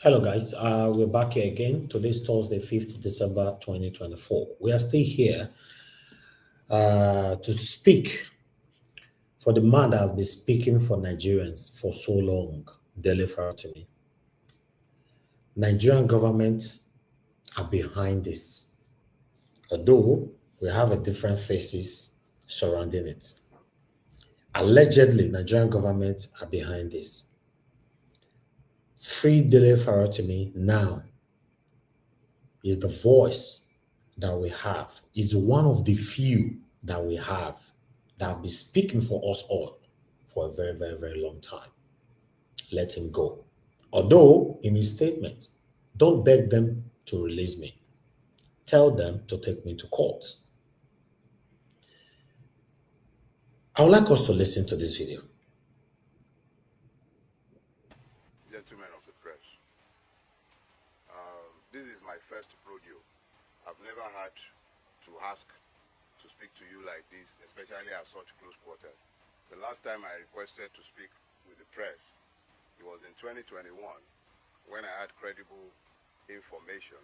Hello, guys. We're back here again. Today's Thursday, 5th December 2024. We are still here to speak for the man that has been speaking for Nigerians for so long, Dele Farotimi. Nigerian government are behind this, although we have a different faces surrounding it. Allegedly, Nigerian government are behind this. Free Dele Farotimi now is the voice that we have, is one of the few that we have that have been speaking for us all for a very, very, very long time. Let him go. Although, in his statement, don't beg them to release me. Tell them to take me to court. I would like us to listen to this video. Gentlemen of the press, this is my first rodeo. I've never had to ask to speak to you like this, especially at such close quarters. The last time I requested to speak with the press, it was in 2021 when I had credible information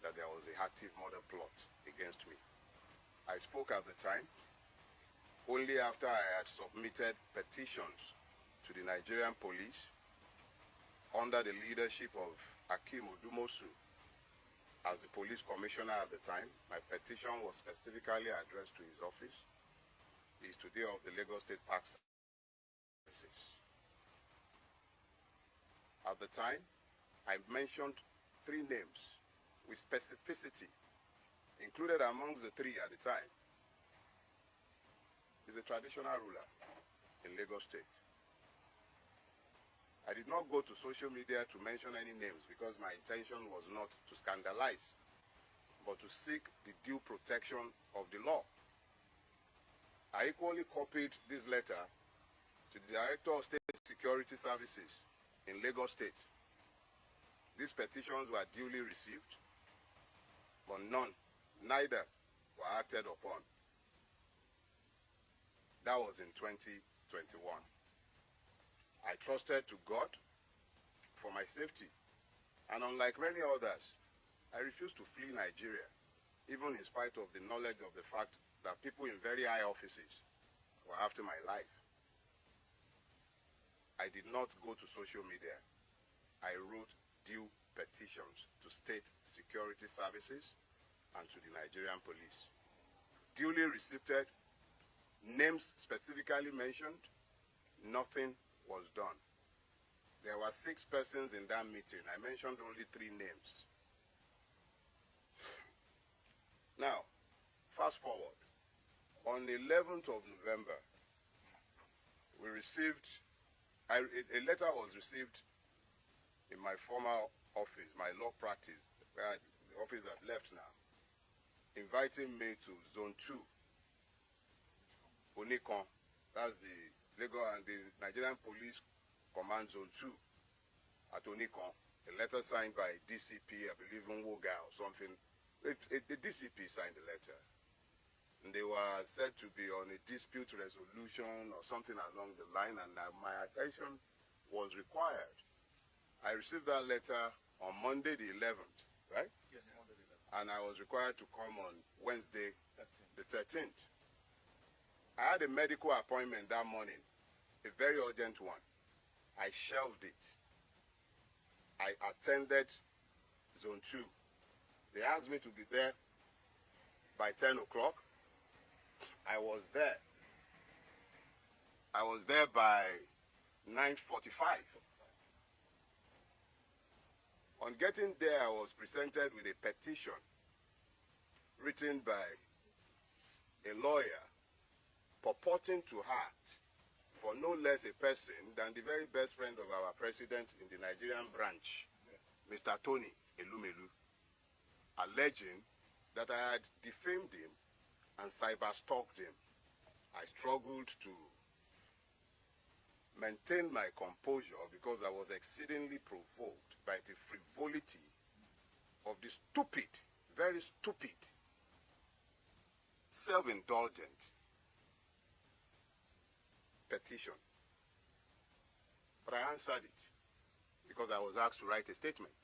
that there was an active murder plot against me. I spoke at the time only after I had submitted petitions to the Nigerian police under the leadership of Akim Odumosu as the police commissioner at the time. My petition was specifically addressed to his office. He is today of the Lagos State Park Services. At the time, I mentioned 3 names with specificity. Included amongst the 3 at the time is a traditional ruler in Lagos State. I did not go to social media to mention any names because my intention was not to scandalize, but to seek the due protection of the law. I equally copied this letter to the Director of State Security Services in Lagos State. These petitions were duly received, but neither were acted upon. That was in 2021. I trusted to God for my safety, and unlike many others, I refused to flee Nigeria, even in spite of the knowledge of the fact that people in very high offices were after my life. I did not go to social media. I wrote due petitions to state security services and to the Nigerian police. Duly received, names specifically mentioned, nothing was done. There were 6 persons in that meeting. I mentioned only 3 names. Now, fast forward. On the 11th of November, we received, a letter was received in my former office, my law practice, where the office had left now, inviting me to Zone 2, Onikon. That's the Lagos and the Nigerian Police Command Zone 2 at Onikon. A letter signed by DCP, I believe Nwoga or something. The DCP signed the letter. And they were said to be on a dispute resolution or something along the line, and my attention was required. I received that letter on Monday the 11th, right? Yes, Monday the 11th. And I was required to come on Wednesday the 13th. I had a medical appointment that morning, a very urgent one. I shelved it. I attended Zone 2. They asked me to be there by 10 o'clock. I was there. I was there by 9:45. On getting there, I was presented with a petition written by a lawyer purporting to act for no less a person than the very best friend of our president in the Nigerian branch, Mr. Tony Elumelu, alleging that I had defamed him and cyber-stalked him. I struggled to maintain my composure because I was exceedingly provoked by the frivolity of the stupid, very stupid, self-indulgent petition. But I answered it. because I was asked to write a statement.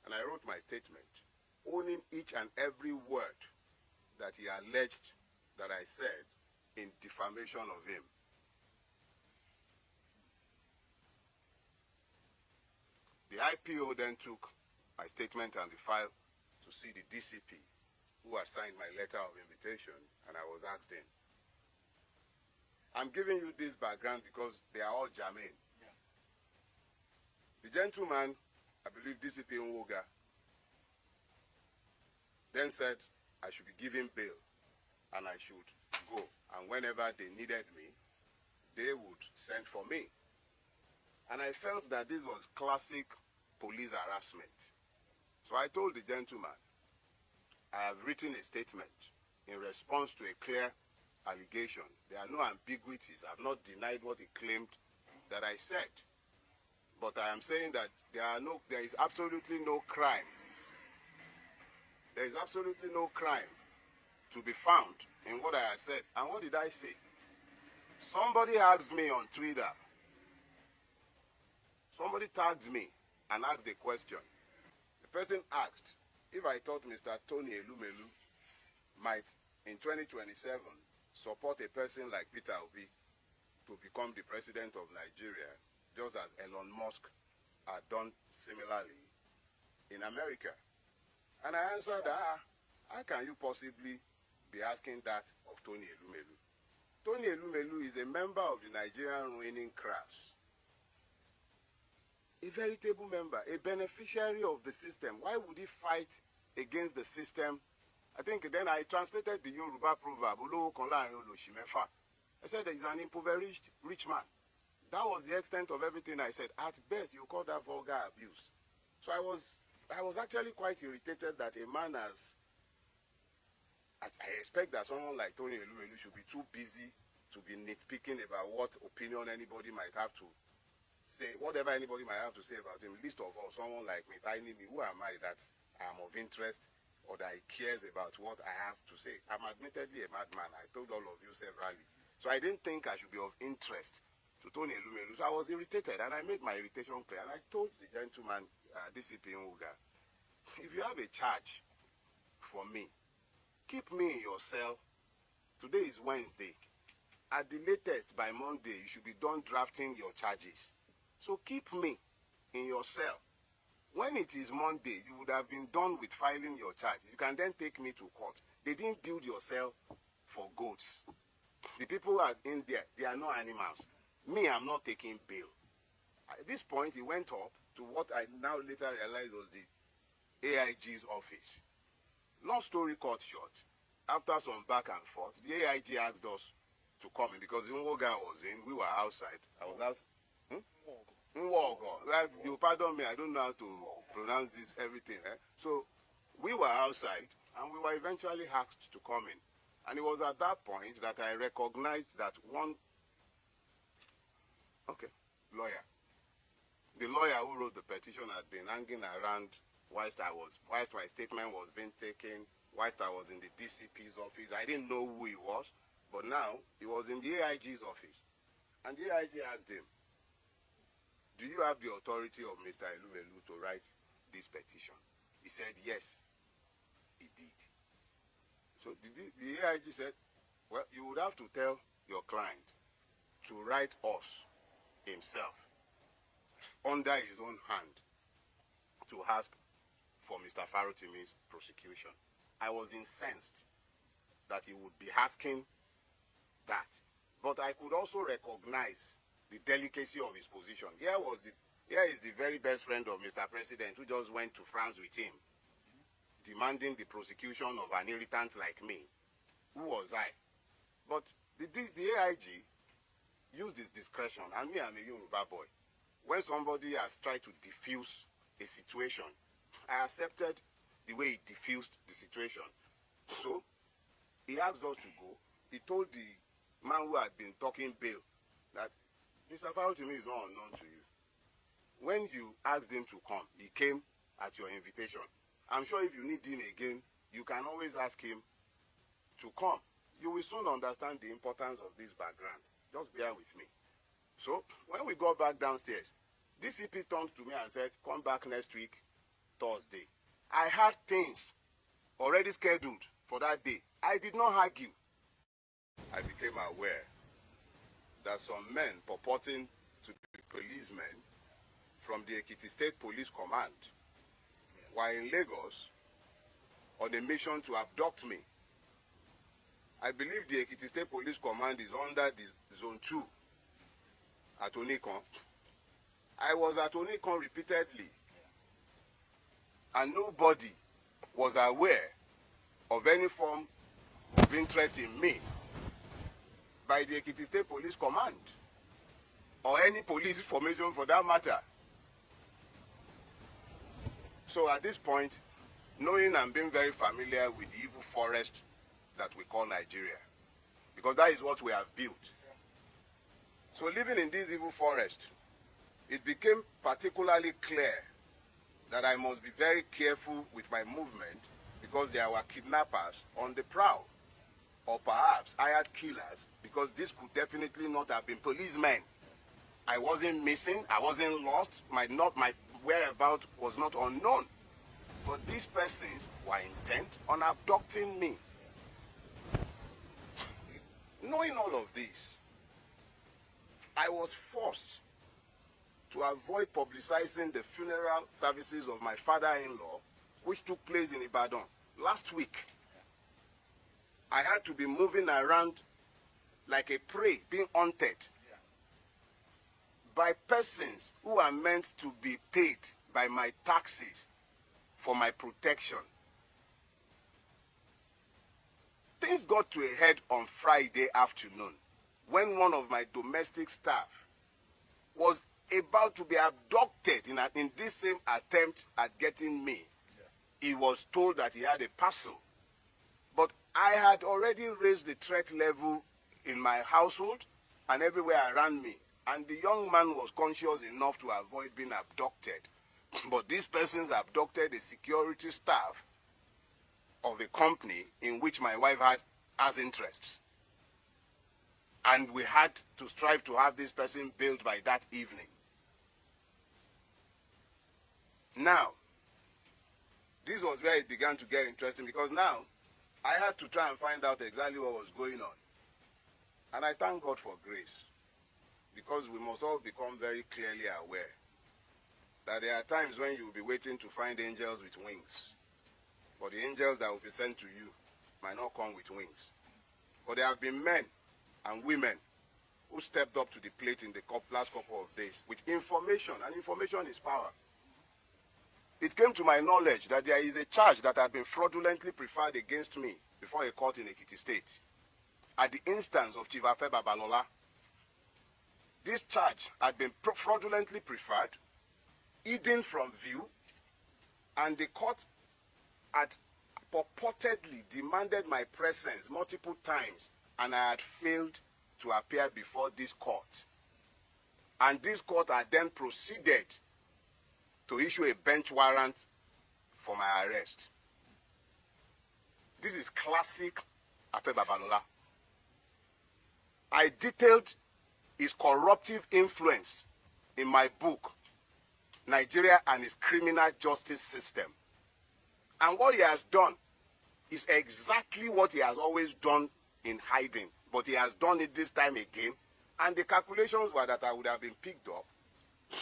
And I wrote my statement, owning each and every word that he alleged that I said in defamation of him. The IPO then took my statement and the file to see the DCP, who had signed my letter of invitation, and I was asked in. I'm giving you this background because they are all germane. Yeah. The gentleman, I believe DCP Nwoga, then said I should be given bail and I should go. And whenever they needed me, they would send for me. And I felt that this was classic police harassment. So I told the gentleman, I have written a statement in response to a clear allegation. There are no ambiguities. I have not denied what he claimed that I said. But I am saying that there is absolutely no crime. There is absolutely no crime to be found in what I had said. And what did I say? Somebody asked me on Twitter. Somebody tagged me and asked a question. The person asked if I thought Mr. Tony Elumelu might, in 2027, support a person like Peter Obi to become the president of Nigeria, just as Elon Musk had done similarly in America. And I answered, how can you possibly be asking that of Tony Elumelu? Tony Elumelu is a member of the Nigerian ruining crafts. A veritable member, a beneficiary of the system. Why would he fight against the system? I think then I translated the Yoruba proverb, I said he's an impoverished rich man. That was the extent of everything I said. At best, you call that vulgar abuse. So I was actually quite irritated that a man has, I expect that someone like Tony Elumelu should be too busy to be nitpicking about what opinion anybody might have to say, whatever anybody might have to say about him. Least of all, someone like me, tiny me, who am I that I am of interest or that he cares about what I have to say? I'm admittedly a madman. I told all of you severally. So I didn't think I should be of interest to Tony Elumelu. So I was irritated, and I made my irritation clear. And I told the gentleman, DCP Nwoga, if you have a charge for me, keep me in your cell. Today is Wednesday. At the latest, by Monday, you should be done drafting your charges. So keep me in your cell. When it is Monday, you would have been done with filing your charge. You can then take me to court. They didn't build your cell for goats. The people in there, they are not animals. Me, I'm not taking bail. At this point, he went up to what I now later realized was the AIG's office. Long story cut short, after some back and forth, the AIG asked us to come in because Nwoga was in, we were outside. I was outside. You pardon me, I don't know how to pronounce this, everything. So we were outside and we were eventually asked to come in. And it was at that point that I recognized that one lawyer, the lawyer who wrote the petition had been hanging around whilst my statement was being taken, whilst I was in the DCP's office. I didn't know who he was, but now he was in the AIG's office. And the AIG asked him, do you have the authority of Mr. Elumelu to write this petition? He said, yes, he did. So the AIG said, well, you would have to tell your client to write us himself under his own hand to ask for Mr. Farotimi's prosecution. I was incensed that he would be asking that. But I could also recognize the delicacy of his position. Here is the very best friend of Mr. President who just went to France with him, demanding the prosecution of an irritant like me. Who was I? But the AIG used his discretion, and me, I'm a Yoruba boy. When somebody has tried to diffuse a situation, I accepted the way he diffused the situation. So he asked us to go. He told the man who had been talking bail that Mr. Farotimi is not unknown to you. When you asked him to come, he came at your invitation. I'm sure if you need him again, you can always ask him to come. You will soon understand the importance of this background. Just bear with me. So when we got back downstairs, DCP turned to me and said, come back next week, Thursday. I had things already scheduled for that day. I did not argue. I became aware that some men purporting to be policemen from the Ekiti State Police Command were in Lagos on a mission to abduct me. I believe the Ekiti State Police Command is under the Zone 2 at Onikon. I was at Onikon repeatedly, and nobody was aware of any form of interest in me by the Ekiti State Police Command, or any police formation for that matter. So at this point, knowing and being very familiar with the evil forest that we call Nigeria, because that is what we have built. So living in this evil forest, it became particularly clear that I must be very careful with my movement, because there were kidnappers on the prowl, or perhaps hired killers, because this could definitely not have been policemen. I wasn't missing, I wasn't lost, my whereabouts was not unknown. But these persons were intent on abducting me. Knowing all of this, I was forced to avoid publicizing the funeral services of my father-in-law, which took place in Ibadan last week. I had to be moving around like a prey, being hunted by persons who are meant to be paid by my taxes for my protection. Things got to a head on Friday afternoon when one of my domestic staff was about to be abducted in this same attempt at getting me. He was told that he had a parcel. But I had already raised the threat level in my household and everywhere around me. And the young man was conscious enough to avoid being abducted. But these persons abducted the security staff of a company in which my wife had as interests. And we had to strive to have this person bailed by that evening. Now, this was where it began to get interesting, because now I had to try and find out exactly what was going on. And I thank God for grace, because we must all become very clearly aware that there are times when you will be waiting to find angels with wings, but the angels that will be sent to you might not come with wings. But there have been men and women who stepped up to the plate in the last couple of days with information, and information is power. It came to my knowledge that there is a charge that had been fraudulently preferred against me before a court in Ekiti State at the instance of Chief Afe Babalola. This charge had been fraudulently preferred, hidden from view, and the court had purportedly demanded my presence multiple times, and I had failed to appear before this court. And this court had then proceeded to issue a bench warrant for my arrest. This is classic Afe Babalola. I detailed his corruptive influence in my book, Nigeria and its Criminal Justice System. And what he has done is exactly what he has always done in hiding, but he has done it this time again. And the calculations were that I would have been picked up,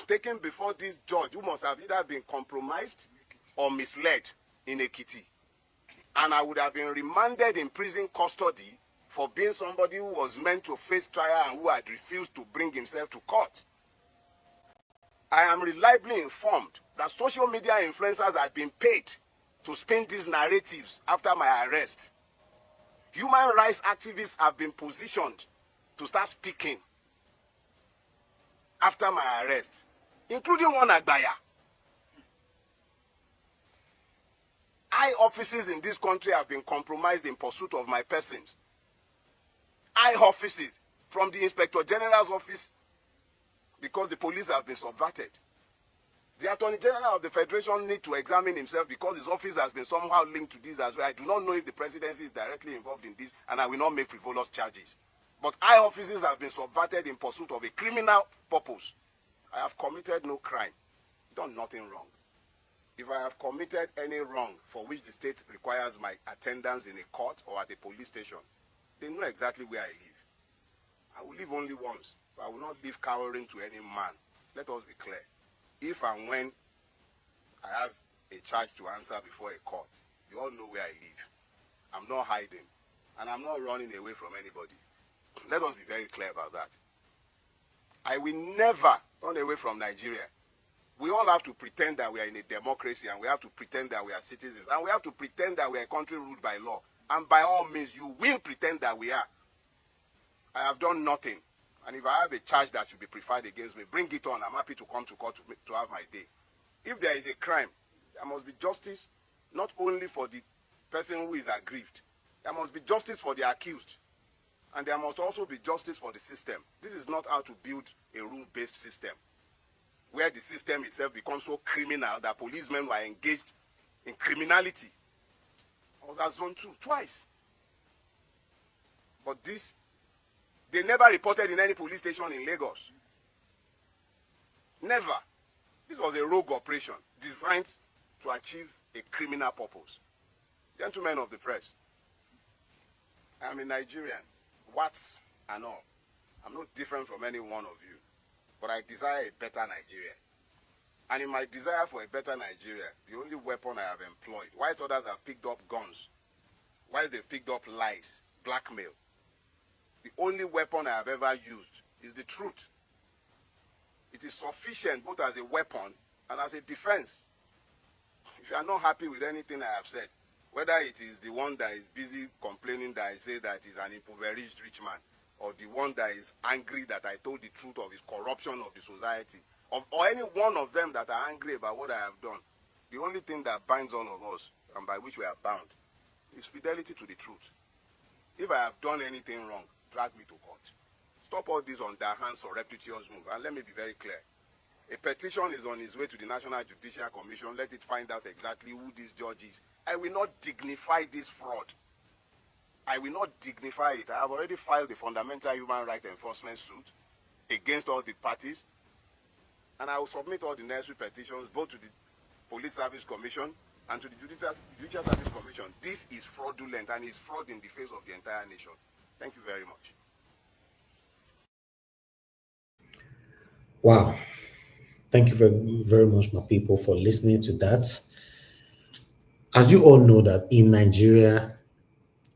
taken before this judge, who must have either been compromised or misled in Ekiti. And I would have been remanded in prison custody for being somebody who was meant to face trial and who had refused to bring himself to court. I am reliably informed that social media influencers had been paid to spin these narratives after my arrest. Human rights activists have been positioned to start speaking after my arrest, including one Agbaya. High offices in this country have been compromised in pursuit of my persons. High offices, from the Inspector General's office, because the police have been subverted. The Attorney General of the Federation needs to examine himself, because his office has been somehow linked to this as well. I do not know if the presidency is directly involved in this, and I will not make frivolous charges. But high offices have been subverted in pursuit of a criminal purpose. I have committed no crime, done nothing wrong. If I have committed any wrong for which the state requires my attendance in a court or at a police station, they know exactly where I live. I will live only once, but I will not live cowering to any man. Let us be clear. If and when I have a charge to answer before a court, you all know where I live. I'm not hiding, and I'm not running away from anybody. Let us be very clear about that. I will never run away from Nigeria. We all have to pretend that we are in a democracy, and we have to pretend that we are citizens, and we have to pretend that we are a country ruled by law. And by all means, you will pretend that we are. I have done nothing. And if I have a charge that should be preferred against me, bring it on. I'm happy to come to court to have my day. If there is a crime, there must be justice, not only for the person who is aggrieved. There must be justice for the accused. And there must also be justice for the system. This is not how to build a rule-based system, where the system itself becomes so criminal that policemen were engaged in criminality. I was at Zone 2 twice. But this, they never reported in any police station in Lagos. Never. This was a rogue operation designed to achieve a criminal purpose. Gentlemen of the press, I am a Nigerian, whats and all. I'm not different from any one of you, but I desire a better Nigeria. And in my desire for a better Nigeria, the only weapon I have employed, whilst others have picked up guns, whilst they've picked up lies, blackmail, the only weapon I have ever used is the truth. It is sufficient both as a weapon and as a defense. If you are not happy with anything I have said, whether it is the one that is busy complaining that I say that he's an impoverished rich man, or the one that is angry that I told the truth of his corruption of the society, or any one of them that are angry about what I have done, the only thing that binds all of us, and by which we are bound, is fidelity to the truth. If I have done anything wrong, drag me to court. Stop all this underhand surreptitious move, and let me be very clear. A petition is on its way to the National Judicial Commission. Let it find out exactly who this judge is. I will not dignify this fraud. I will not dignify it. I have already filed a fundamental human rights enforcement suit against all the parties, and I will submit all the necessary petitions both to the Police Service Commission and to the Judicial Service Commission. This is fraudulent, and is fraud in the face of the entire nation. Thank you very much. Wow. Thank you very, very much, my people, for listening to that. As you all know that in Nigeria,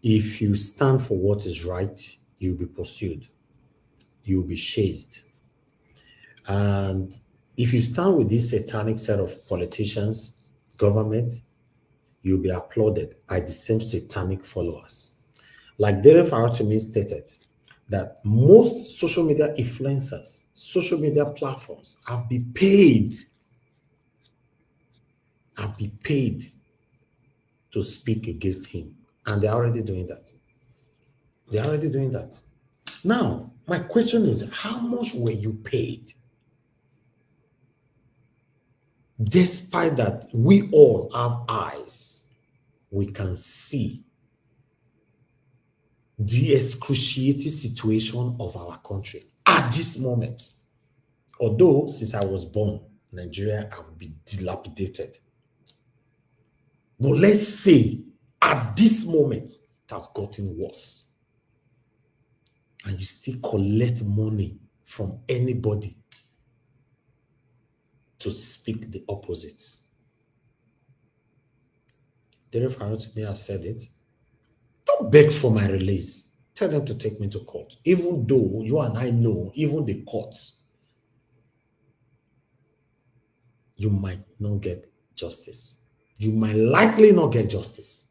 if you stand for what is right, you'll be pursued. You'll be chased. And if you stand with this satanic set of politicians, government, you'll be applauded by the same satanic followers. Like Dele Farotimi stated, that most social media influencers, social media platforms have been paid to speak against him. And they're already doing that. They're already doing that. Now, my question is, how much were you paid? Despite that, we all have eyes. We can see the excruciating situation of our country at this moment. Although, since I was born, Nigeria have been dilapidated. But let's say, at this moment, it has gotten worse. And you still collect money from anybody to speak the opposite. Dele Farotimi have said it. Don't beg for my release. Tell them to take me to court. Even though you and I know, even the courts, you might not get justice. You might likely not get justice.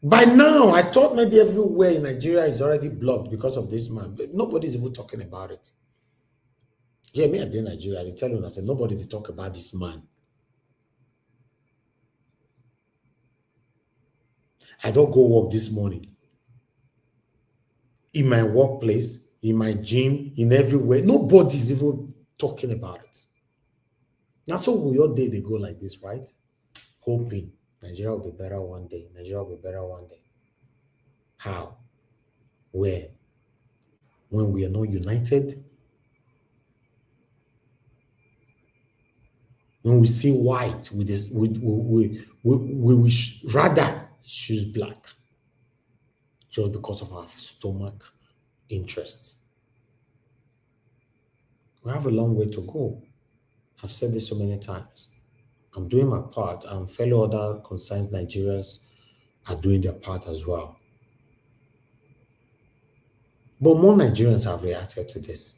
By now, I thought maybe everywhere in Nigeria is already blocked because of this man, but nobody's even talking about it. Yeah, me at the Nigeria, they tell you, I said, nobody they talk about this man. I don't go work this morning. In my workplace, in my gym, in everywhere, nobody's even talking about it. Now, so will your day they go like this, right? Hoping Nigeria will be better one day. Nigeria will be better one day. How? Where? when we are not united, when we see white, we rather choose black just because of our stomach interest. We have a long way to go. I've said this so many times. I'm doing my part, and fellow other concerned Nigerians are doing their part as well. But more Nigerians have reacted to this.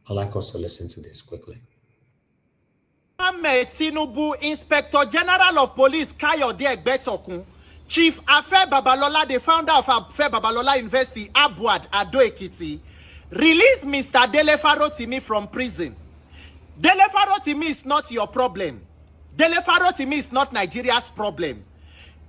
I'd like us to listen to this quickly. Tinubu, Inspector General of Police Kayode Egbetokun, Chief Afe Babalola, the founder of Afe Babalola University, Abuad, Ado Ekiti, released Mr. Dele Farotimi from prison. Dele Farotimi is not your problem. Dele Farotimi is not Nigeria's problem.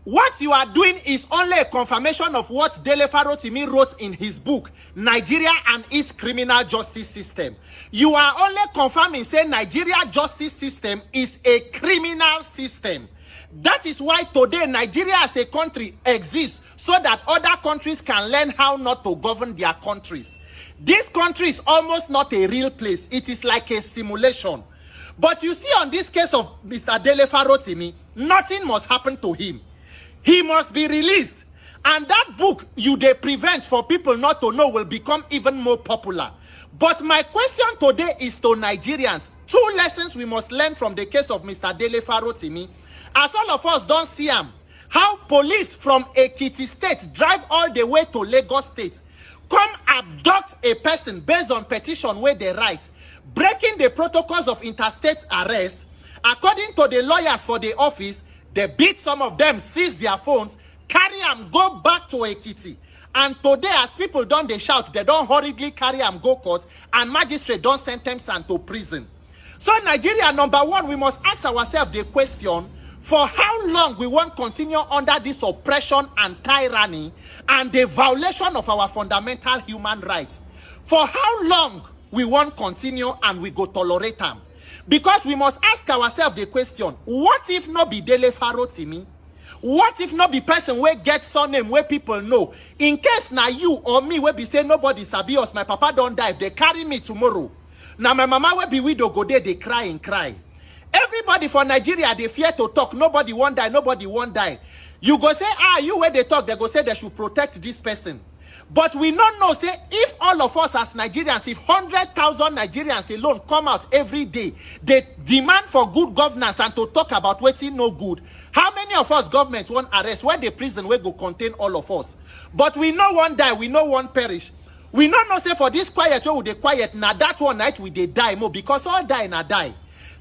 What you are doing is only a confirmation of what Dele Farotimi wrote in his book, Nigeria and its Criminal Justice System. You are only confirming saying Nigeria justice system is a criminal system. That is why today Nigeria as a country exists, so that other countries can learn how not to govern their countries. This country is almost not a real place. It is like a simulation. But you see, on this case of Mr. Dele Farotimi, nothing must happen to him. He must be released. And that book they prevent for people not to know will become even more popular. But my question today is to Nigerians. 2 lessons we must learn from the case of Mr. Dele Farotimi. As all of us don't see him, how police from Ekiti State drive all the way to Lagos State, come abduct a person based on petition where they write, breaking the protocols of interstate arrest. According to the lawyers for the office, they beat some of them, seize their phones, carry them, go back to Ekiti. And today, as people don't they shout, they don't hurriedly carry them, go court, and magistrate don't sentence them to prison. So Nigeria, number one, we must ask ourselves the question, for how long we won't continue under this oppression and tyranny and the violation of our fundamental human rights? For how long we won't continue and we go tolerate them? Because we must ask ourselves the question, what if not be Dele Farotimi? What if not be person where get surname where people know? In case now you or me will be say nobody sabi us, my papa don't die, if they carry me tomorrow. Now my mama will be widow go there, they cry and cry. Everybody for Nigeria, they fear to talk. Nobody won't die, nobody won't die. You go say, you where they talk, they go say they should protect this person. But we don't know, say, if all of us as Nigerians, if 100,000 Nigerians alone come out every day, they demand for good governance and to talk about what's no good, how many of us governments won't arrest? Where the prison will go contain all of us? But we know one die, we know one perish. We don't know, say, for this quiet, where they quiet, now that one night we they die more, because all die and die.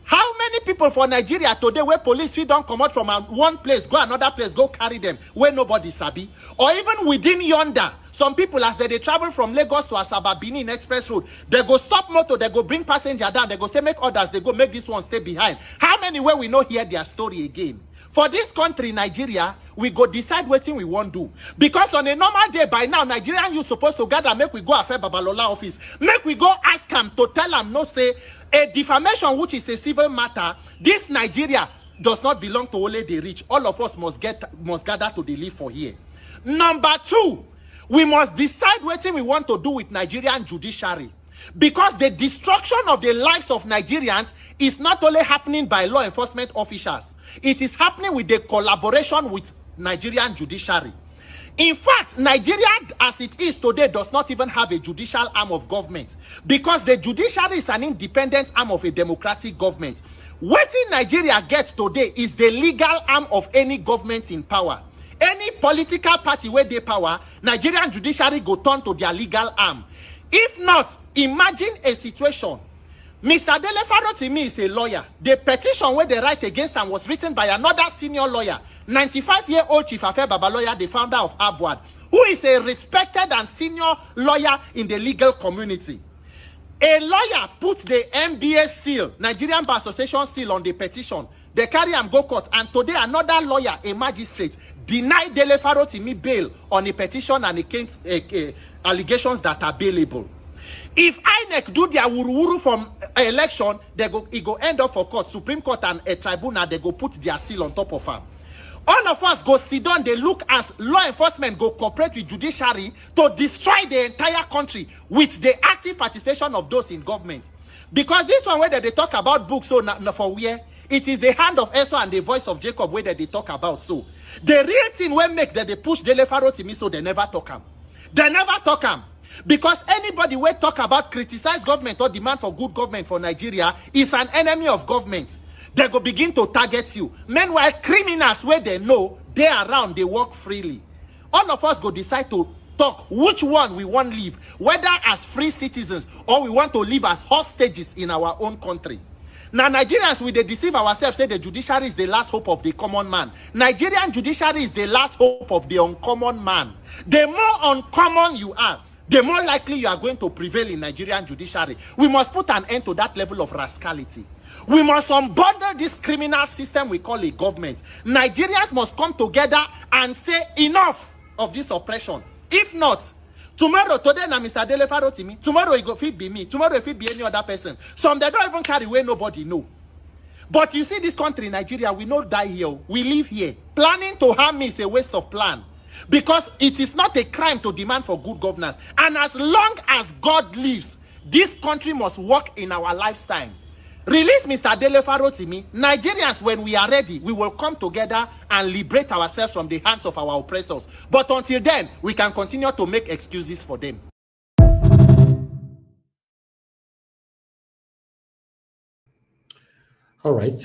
How many people for Nigeria today where police don't come out from one place, go another place, go carry them, where nobody sabi? Or even within yonder, some people as they travel from Lagos to Asaba Benin Express Road, they go stop motor, they go bring passenger down, they go say make others, they go make this one stay behind. How many where we know hear their story again? For this country, Nigeria, we go decide what thing we want to do. Because on a normal day, by now, Nigerian you supposed to gather, make we go Afe Babalola office. Make we go ask them to tell them, no say, a defamation which is a civil matter, this Nigeria does not belong to only the rich. All of us must gather to the live for here. Number 2, we must decide what thing we want to do with Nigerian judiciary. Because the destruction of the lives of Nigerians is not only happening by law enforcement officials, it is happening with the collaboration with Nigerian judiciary. In fact, Nigeria as it is today does not even have a judicial arm of government, because the judiciary is an independent arm of a democratic government. What in Nigeria gets today is the legal arm of any government in power. Any political party where they power, Nigerian judiciary go turn to their legal arm. If not, imagine a situation. Mr. Dele Farotimi is a lawyer. The petition where they write against him was written by another senior lawyer, 95-year-old Chief Afe Babalola, the founder of Abuad, who is a respected and senior lawyer in the legal community. A lawyer put the MBA seal, Nigerian Bar Association seal, on the petition. They carry him go court, and today another lawyer, a magistrate, denied Dele Farotimi bail on a petition and against allegations that are bailable. If INEC do their wuru-wuru from election, it go end up for court, Supreme Court and a tribunal, they go put their seal on top of them. All of us go sit down, they look as law enforcement go cooperate with judiciary to destroy the entire country with the active participation of those in government. Because this one where they talk about books, so for where it is the hand of Esau and the voice of Jacob where they talk about. So the real thing will make that they push Dele Farotimi, so they never talk him. They never talk him. Because anybody will talk about criticize government or demand for good government for Nigeria is an enemy of government. They go begin to target you. Meanwhile, criminals where they know they around, they work freely. All of us go decide to talk which one we want to live, whether as free citizens or we want to live as hostages in our own country. Now, Nigerians, we they deceive ourselves, say the judiciary is the last hope of the common man. Nigerian judiciary is the last hope of the uncommon man. The more uncommon you are, the more likely you are going to prevail in Nigerian judiciary. We must put an end to that level of rascality. We must unbundle this criminal system we call a government. Nigerians must come together and say enough of this oppression. If not, tomorrow, today, na Mr. Dele Farotimi, tomorrow it go fit be me, tomorrow it fit be any other person. Some they don't even carry away, nobody know. But you see this country, Nigeria, we not die here, we live here. Planning to harm me is a waste of plan. Because it is not a crime to demand for good governance. And as long as God lives, this country must work in our lifetime. Release Mr. Dele Farotimi. Nigerians, when we are ready, we will come together and liberate ourselves from the hands of our oppressors. But until then, we can continue to make excuses for them. All right.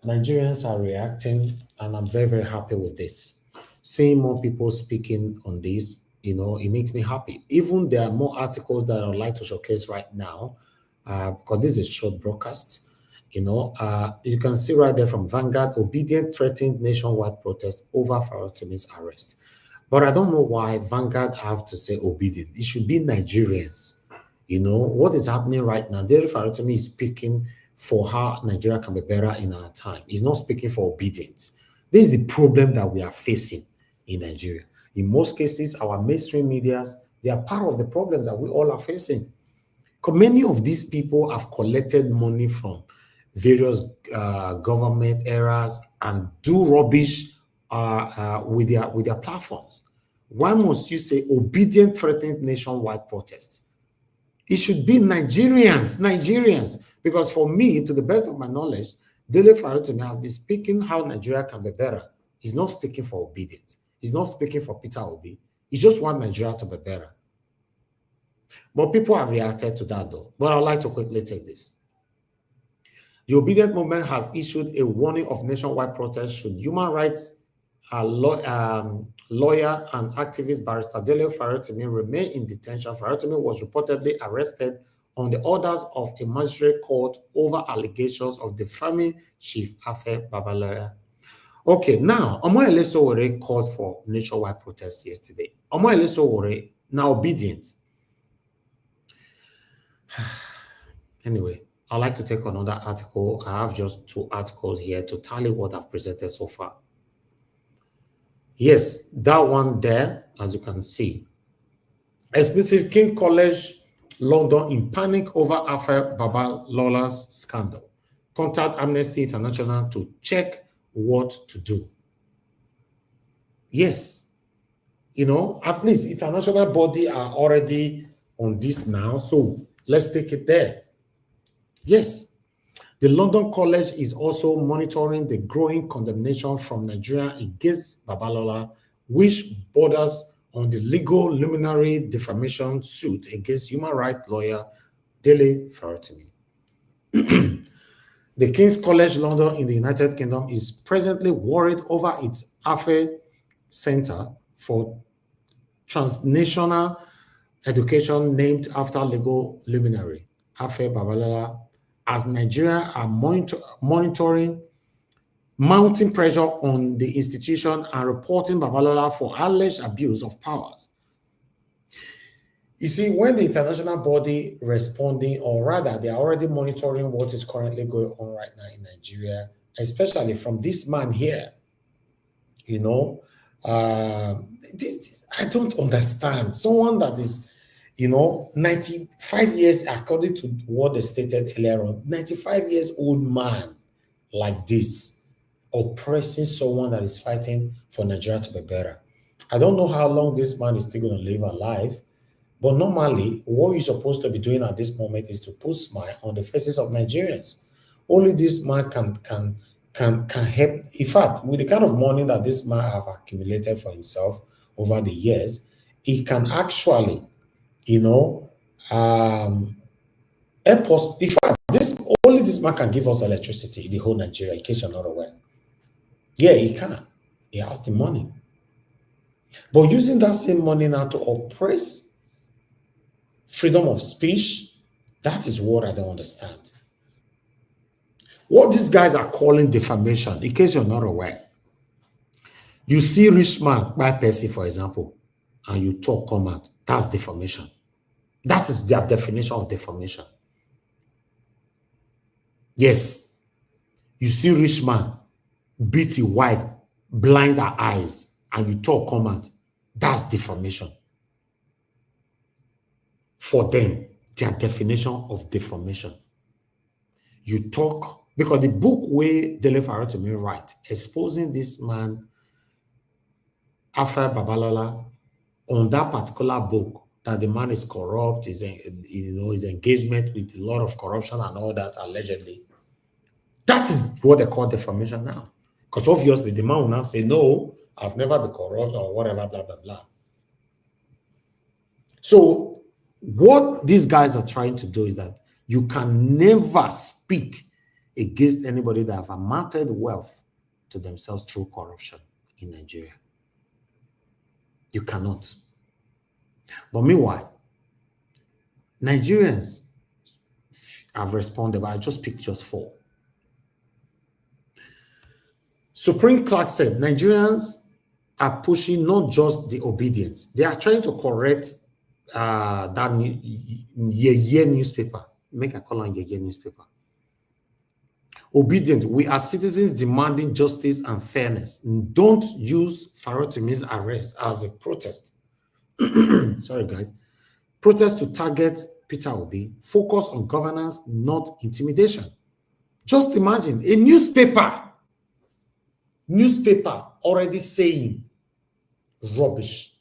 Nigerians are reacting, and I'm very, very happy with this. Seeing more people speaking on this, it makes me happy. Even there are more articles that I would like to showcase right now, because this is a short broadcast. You can see right there from Vanguard, obedient threatened nationwide protest over Farotimi's arrest. But I don't know why Vanguard have to say obedient. It should be Nigerians. What is happening right now? Dele Farotimi is speaking for how Nigeria can be better in our time. He's not speaking for obedience. This is the problem that we are facing in Nigeria. In most cases, our mainstream medias, they are part of the problem that we all are facing. Because many of these people have collected money from various government areas and do rubbish with their platforms. Why must you say obedient threatened nationwide protest? It should be Nigerians. Because for me, to the best of my knowledge, Dele Farotimi has been speaking how Nigeria can be better. He's not speaking for obedience. He's not speaking for Peter Obi. He just wants Nigeria to be better. But people have reacted to that though. But I'd like to quickly take this. The Obedient Movement has issued a warning of nationwide protests should human rights lawyer and activist barrister Dele Farotimi remain in detention. Farotimi was reportedly arrested on the orders of a magistrate court over allegations of defaming Chief Afe Babalola. Okay, now, Omoyele Sowore called for nationwide protests yesterday. Omoyele Sowore, now obedient. Anyway, I'd like to take another article. I have just 2 articles here to tally what I've presented so far. Yes, that one there, as you can see. Exclusive King College London in panic over Afe Babalola's scandal. Contact Amnesty International to check what to do. Yes, at least international body are already on this now, so let's take it there. Yes, the London College is also monitoring the growing condemnation from Nigeria against Babalola, which borders on the legal luminary defamation suit against human rights lawyer Dele Farotimi. The King's College London in the United Kingdom is presently worried over its Afe Center for Transnational Education named after legal luminary Afe Babalola, as Nigeria are monitoring mounting pressure on the institution and reporting Babalola for alleged abuse of powers. You see, when the international body responding, or rather, they are already monitoring what is currently going on right now in Nigeria, especially from this man here, this I don't understand. Someone that is, 95 years, according to what they stated earlier on, 95 years old man like this, oppressing someone that is fighting for Nigeria to be better. I don't know how long this man is still going to live alive, but normally what you're supposed to be doing at this moment is to put smile on the faces of Nigerians. Only this man can help. In fact, with the kind of money that this man have accumulated for himself over the years, he can actually, help us. In fact, this man can give us electricity in the whole Nigeria, in case you're not aware. Yeah, he can. He has the money. But using that same money now to oppress freedom of speech, that is what I don't understand. What these guys are calling defamation, in case you're not aware, you see rich man buy Percy, for example, and you talk comment, that's defamation. That is their definition of defamation. Yes, you see rich man beat his wife, blind her eyes, and you talk comment, that's defamation. For them, their definition of defamation. You talk, because the book where Dele Farotimi write, exposing this man, Afe Babalola, on that particular book, that the man is corrupt, his engagement with a lot of corruption and all that, allegedly. That is what they call defamation now. Because obviously the man will now say, no, I've never been corrupt or whatever, blah, blah, blah. So what these guys are trying to do is that you can never speak against anybody that have amounted wealth to themselves through corruption in Nigeria. You cannot. But meanwhile, Nigerians have responded, but I just picked just 4. Supreme Clerk said Nigerians are pushing not just the obedience, they are trying to correct that Yeye newspaper. Make a call on Yeye newspaper. Obedient, we are citizens demanding justice and fairness. Don't use Farotimi's arrest as a protest. Sorry, guys. Protest to target Peter Obi. Focus on governance, not intimidation. Just imagine a newspaper already saying rubbish.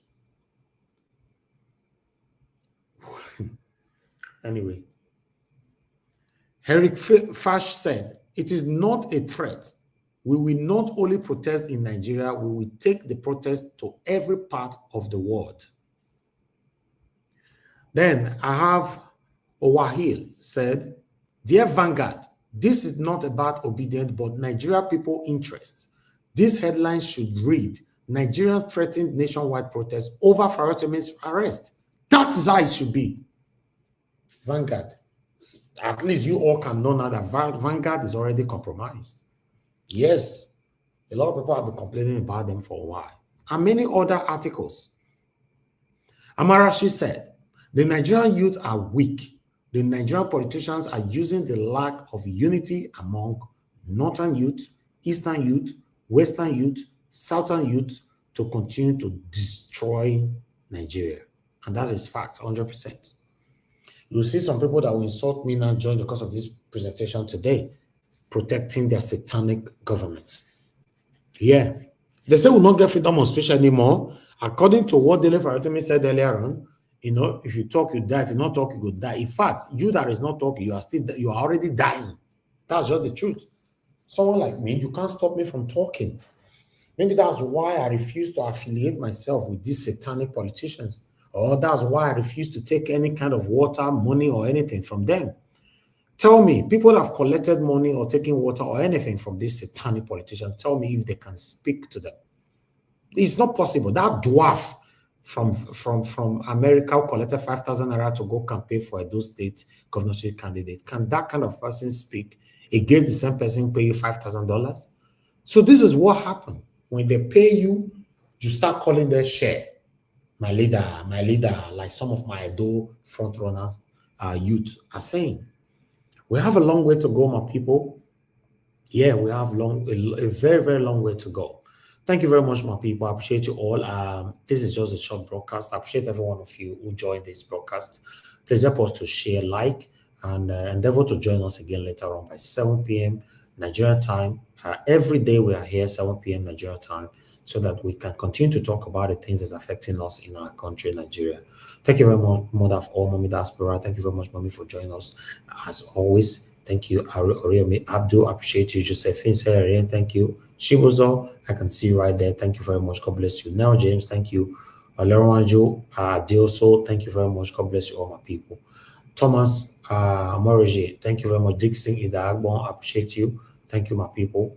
Anyway, Eric Fash said, it is not a threat. We will not only protest in Nigeria, we will take the protest to every part of the world. Then I have Owahil said, dear Vanguard, this is not about obedience, but Nigeria people interest. This headline should read, Nigerians threatened nationwide protest over Farotimi's arrest. That is how it should be. Vanguard. At least you all can know now that Vanguard is already compromised. Yes, a lot of people have been complaining about them for a while. And many other articles. Amarashi said, the Nigerian youth are weak. The Nigerian politicians are using the lack of unity among Northern youth, Eastern youth, Western youth, Southern youth to continue to destroy Nigeria. And that is fact, 100%. You'll see some people that will insult me now just because of this presentation today, protecting their satanic government. Yeah. They say we'll not get freedom of speech anymore. According to what Dele Farotimi said earlier on, if you talk, you die. If you not talk, you go die. In fact, you that is not talking, you are already dying. That's just the truth. Someone like me, you can't stop me from talking. Maybe that's why I refuse to affiliate myself with these satanic politicians. Or that's why I refuse to take any kind of water, money, or anything from them. Tell me, people have collected money or taken water or anything from these satanic politicians. Tell me if they can speak to them. It's not possible. That dwarf from America who collected 5,000 naira to go campaign for a state governorship candidate. Can that kind of person speak against the same person pay you $5,000? So this is what happened. When they pay you, you start calling their share. My leader, like some of my Edo front runners, youth are saying. We have a long way to go, my people. Yeah, we have a very, very long way to go. Thank you very much, my people. I appreciate you all. This is just a short broadcast. I appreciate every one of you who joined this broadcast. Please help us to share, like, and endeavor to join us again later on by 7 p.m. Nigeria time, Every day we are here, 7 p.m. Nigeria time, so that we can continue to talk about the things that's affecting us in our country, Nigeria. Thank you very much, Mother of all, Mommy Diaspora. Thank you very much, Mommy, for joining us. As always, thank you, Ariyomi Abdul. Appreciate you. Josephine Serere, thank you. Shibuzo, I can see right there. Thank you very much. God bless you. Now, James, thank you. Leronjo, Dioso, thank you very much. God bless you, all my people. Thomas Morige, thank you very much. Dixon Idagbon, appreciate you. Thank you, my people.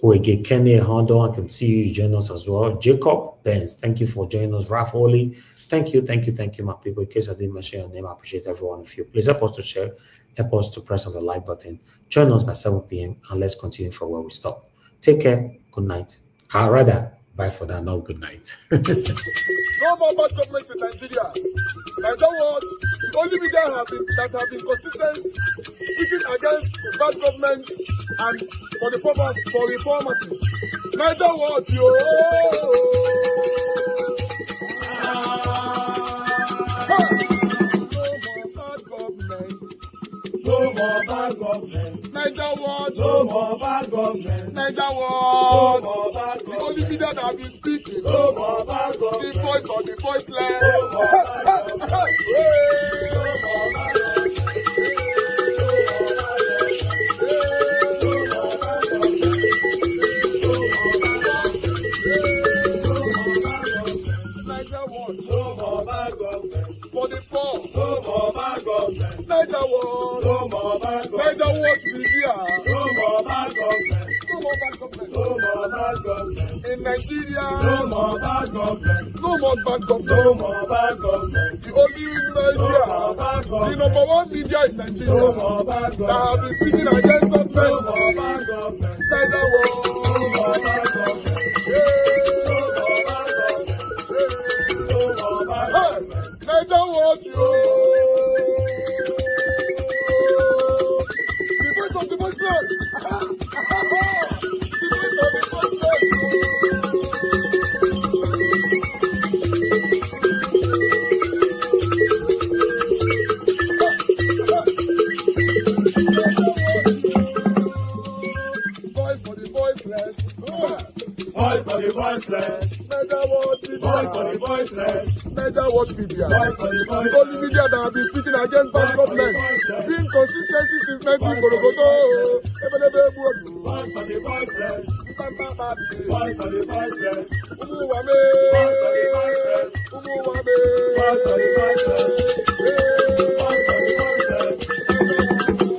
Oege Kenny Hondo, I can see you join us as well. Jacob Benz, thank you for joining us. Raf Oli, thank you, my people. In case I didn't mention your name, I appreciate every one of you. Please help us to share, help us to press on the like button. Join us by 7 p.m. and let's continue from where we stop. Take care. Good night. Rather, bye for now, not good night. No more bad government in Nigeria. Nigeria what? The only media that have been consistent speaking against the bad government and for the purpose for reformers. Nigeria what? Yo! No more bad government. Nigeria what? No more bad government. Nigeria what? No more bad government. The only media that have been speaking. No more bad government. The voice of the voiceless. No more bad government. No more bad government. For the poor, no more bad government. Niger war, no more bad government. Niger war to be here, no more bad government. No more bad government. No more bad government. In Nigeria, no more bad government. No more bad government. No more bad government. The only Nigeria, no the number one media in Nigeria, no more bad government. That have been speaking against government. No more bad government. Niger war, no more bad government. Niger what you? The voice of the voiceless. The voice of the voiceless. Voice for the voiceless. Voice for the voiceless. Niger what? Voice for the voiceless. Niger watch media. The only media that have been speaking against bad government. Being consistency since 1944. Voice for the voiceless. Voice for the voiceless. Umuwame. Voice for the voiceless. Umuwame. Voice for the voiceless. Voice for the voiceless.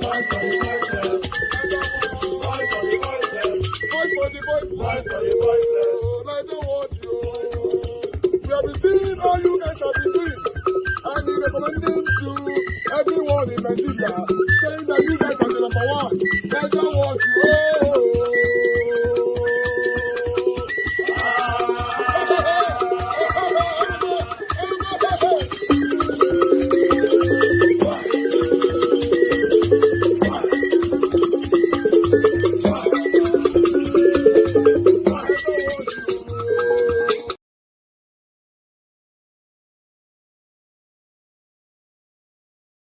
Voice for the voiceless. Voice for the voiceless. Voice for the voiceless. Voice for the voiceless. Niger watch you. We have been seeing all you guys have been doing, and we recommending to everyone in Nigeria